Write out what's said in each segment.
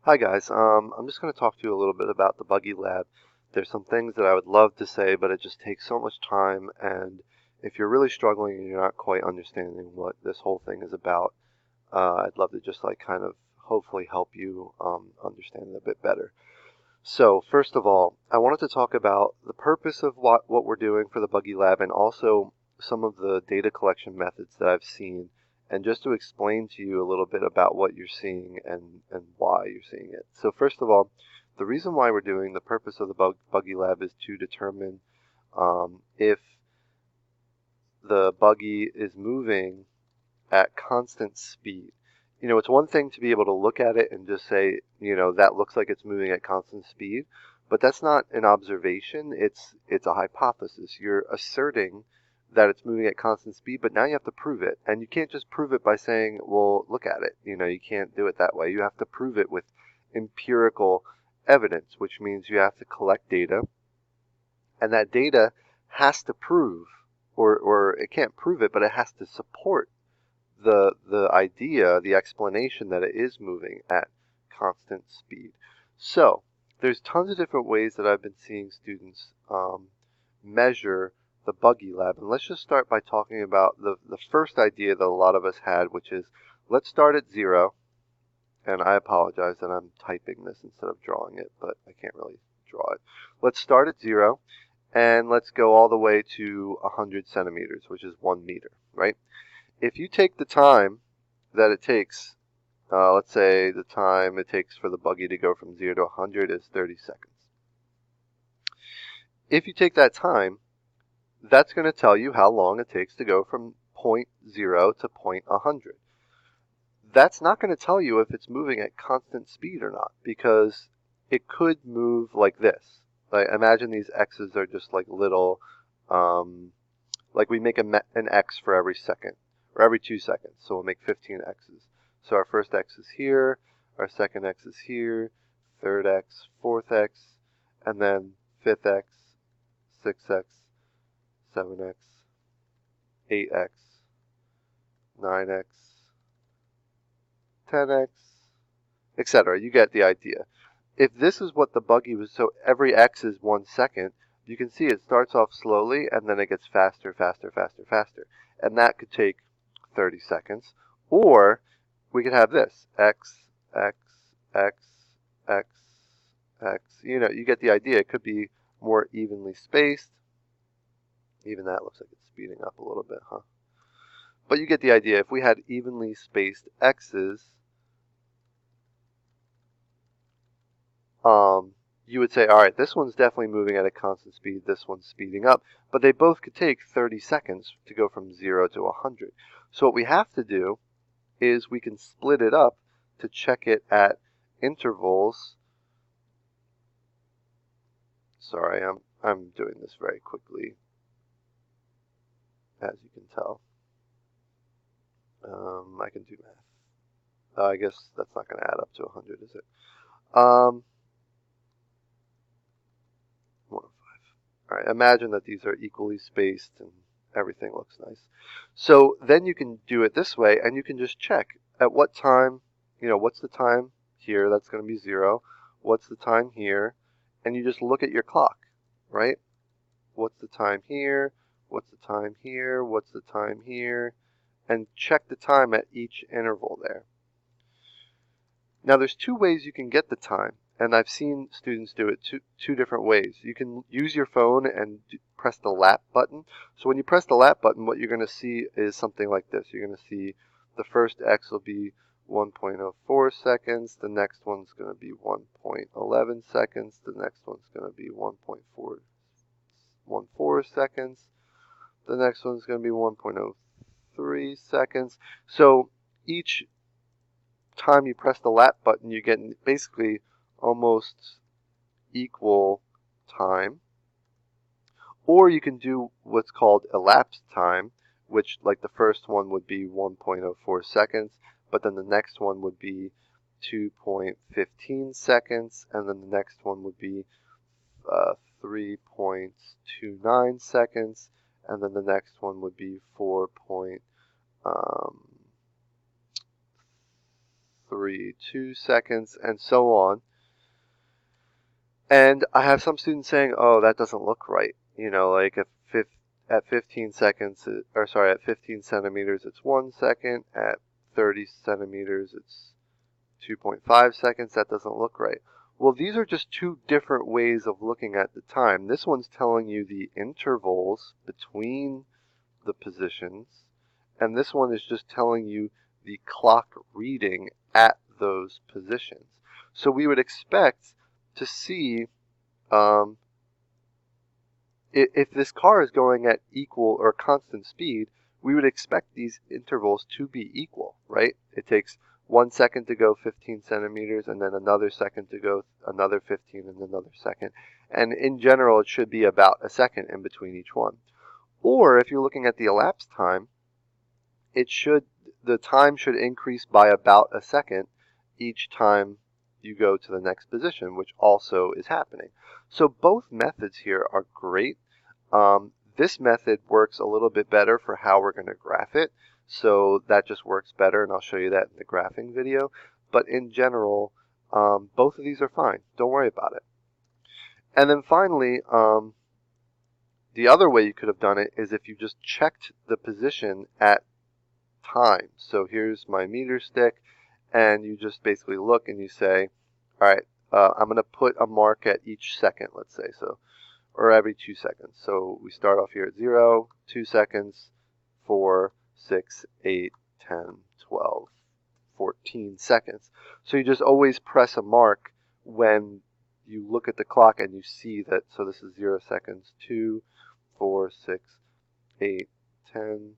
Hi guys, I'm just going to talk to you a little bit about the Buggy Lab. There's some things that I would love to say, but it just takes so much time, and if you're really struggling and you're not quite understanding what this whole thing is about, I'd love to just like kind of hopefully help you understand it a bit better. So first of all, I wanted to talk about the purpose of what we're doing for the Buggy Lab and also some of the data collection methods that I've seen, and just to explain to you a little bit about what you're seeing and why you're seeing it. So first of all, the reason why we're doing the purpose of the Buggy Lab is to determine if the buggy is moving at constant speed. It's one thing to be able to look at it and just say, that looks like it's moving at constant speed, but that's not an observation. It's a hypothesis. You're asserting that it's moving at constant speed, but now you have to prove it. And you can't just prove it by saying, well, look at it. You can't do it that way. You have to prove it with empirical evidence, which means you have to collect data, and that data has to prove, or it can't prove it, but it has to support the idea, the explanation that it is moving at constant speed. So there's tons of different ways that I've been seeing students measure the Buggy Lab. And let's just start by talking about the first idea that a lot of us had, which is let's start at 0. And I apologize that I'm typing this instead of drawing it, but I can't really draw it. Let's start at 0, and let's go all the way to 100 centimeters, which is 1 meter, right? If you take the time that it takes, let's say the time it takes for the buggy to go from 0 to 100 is 30 seconds. If you take that time, that's going to tell you how long it takes to go from point 0 to point 100. That's not going to tell you if it's moving at constant speed or not, because it could move like this. Like, imagine these x's are just like little, like we make an x for every second, or every 2 seconds, so we'll make 15 x's. So our first x is here, our second x is here, third x, fourth x, and then fifth x, 6x, 7x, 8x, 9x, 10x, etc. You get the idea. If this is what the buggy was, so every x is 1 second, you can see it starts off slowly and then it gets faster, faster, faster, faster. And that could take 30 seconds. Or we could have this, x, x, x, x, x. You get the idea. It could be more evenly spaced. Even that looks like it's speeding up a little bit, huh? But you get the idea. If we had evenly spaced x's, you would say, all right, this one's definitely moving at a constant speed, this one's speeding up, but they both could take 30 seconds to go from 0 to 100. So what we have to do is we can split it up to check it at intervals. Sorry, I'm doing this very quickly, as you can tell. I can do math. I guess that's not going to add up to 100, is it? 105. All right, imagine that these are equally spaced and everything looks nice. So then you can do it this way, and you can just check at what time, what's the time here, that's going to be 0. What's the time here? And you just look at your clock, right? What's the time here? What's the time here? What's the time here? And check the time at each interval there. Now there's 2 ways you can get the time, and I've seen students do it two different ways. You can use your phone and press the lap button. So when you press the lap button, what you're going to see is something like this. You're going to see the first x will be 1.04 seconds, the next one's going to be 1.11 seconds, the next one's going to be 1.414 seconds, the next one's going to be 1.03 seconds. So each time you press the lap button, you get basically almost equal time. Or you can do what's called elapsed time, which like the first one would be 1.04 seconds, but then the next one would be 2.15 seconds, and then the next one would be 3.29 seconds, and then the next one would be 4.30 3, 2 seconds, and so on. And I have some students saying, oh, that doesn't look right. You know, like at 15 seconds, or sorry, at 15 centimeters, it's 1 second. At 30 centimeters, it's 2.5 seconds. That doesn't look right. Well, these are just two different ways of looking at the time. This one's telling you the intervals between the positions, and this one is just telling you the clock reading at those positions. So we would expect to see if this car is going at equal or constant speed, we would expect these intervals to be equal, right? It takes 1 second to go 15 centimeters, and then another second to go another 15, and another second. And in general, it should be about a second in between each one. Or if you're looking at the elapsed time, the time should increase by about a second each time you go to the next position, which also is happening. So both methods here are great. This method works a little bit better for how we're going to graph it. So that just works better, and I'll show you that in the graphing video. But in general, both of these are fine. Don't worry about it. And then finally, the other way you could have done it is if you just checked the position at time. So here's my meter stick, and you just basically look and you say, all right, I'm going to put a mark at each second, let's say, so, or every 2 seconds. So we start off here at 0, 2 seconds, 4, 6, 8, 10, 12, 14 seconds. So you just always press a mark when you look at the clock and you see that, so this is 0 seconds, 2, 4, 6, 8, 10,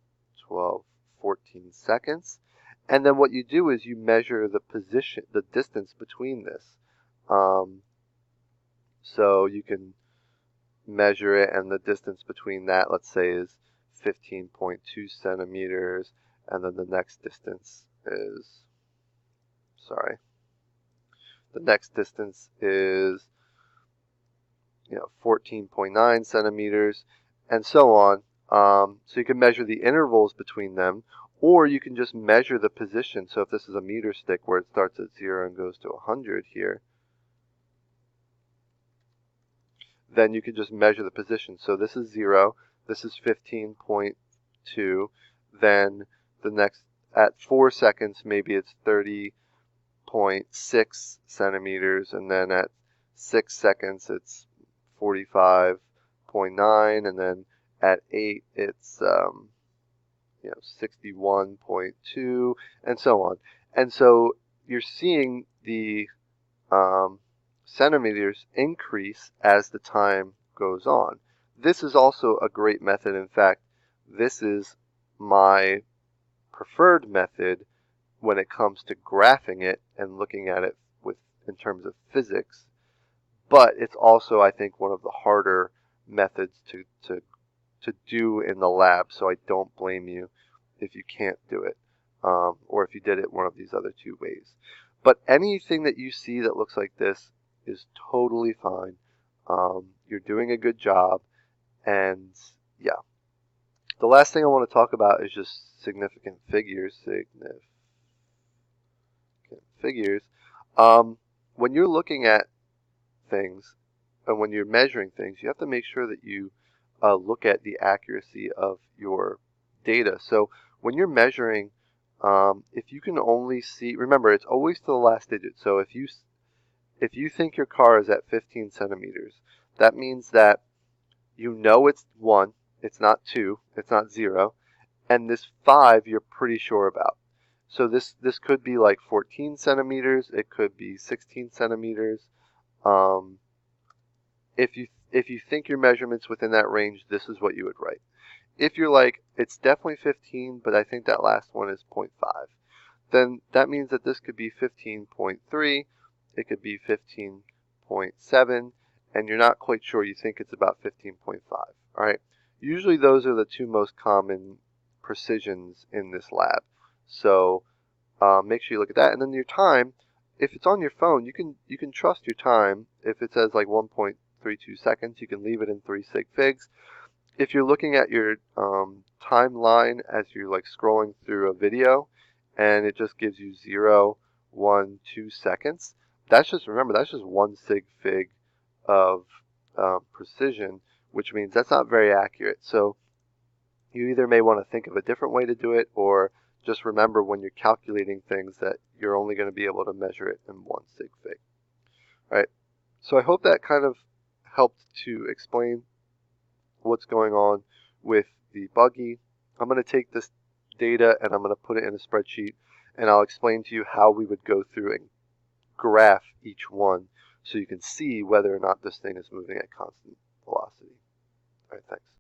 12, 14 seconds. And then what you do is you measure the position, the distance between this. So you can measure it, and the distance between that, let's say, is 15.2 centimeters, and then the next distance is, the next distance is, 14.9 centimeters, and so on. So you can measure the intervals between them, or you can just measure the position. So if this is a meter stick where it starts at 0 and goes to 100 here, then you can just measure the position. So this is 0, this is 15.2, then the next, at 4 seconds, maybe it's 30.6 centimeters, and then at 6 seconds, it's 45.9, and then at 8, it's 61.2, and so on. And so you're seeing the centimeters increase as the time goes on. This is also a great method. In fact, this is my preferred method when it comes to graphing it and looking at it in terms of physics. But it's also, I think, one of the harder methods to do in the lab, so I don't blame you if you can't do it, or if you did it one of these other two ways. But anything that you see that looks like this is totally fine. You're doing a good job, and yeah. The last thing I want to talk about is just significant figures. When you're looking at things, and when you're measuring things, you have to make sure that you look at the accuracy of your data. So when you're measuring, if you can only see, remember, it's always to the last digit. So if you think your car is at 15 centimeters, that means that you know it's 1, it's not 2, it's not 0, and this 5 you're pretty sure about. So this could be like 14 centimeters, it could be 16 centimeters. If you think your measurement's within that range, this is what you would write. If you're like, it's definitely 15, but I think that last one is 0.5, then that means that this could be 15.3, it could be 15.7, and you're not quite sure, you think it's about 15.5. All right. Usually those are the two most common precisions in this lab. So make sure you look at that. And then your time, if it's on your phone, you can trust your time. If it says like 1.32 seconds, you can leave it in 3 sig figs. If you're looking at your timeline as you're like scrolling through a video, and it just gives you 0 2 seconds. That's just, remember, that's just 1 sig fig of precision, which means that's not very accurate. So you either may want to think of a different way to do it, or just remember when you're calculating things that you're only going to be able to measure it in 1 sig fig. All right. So I hope that kind of helped to explain what's going on with the Buggy. I'm going to take this data and I'm going to put it in a spreadsheet, and I'll explain to you how we would go through and graph each one so you can see whether or not this thing is moving at constant velocity. All right, thanks.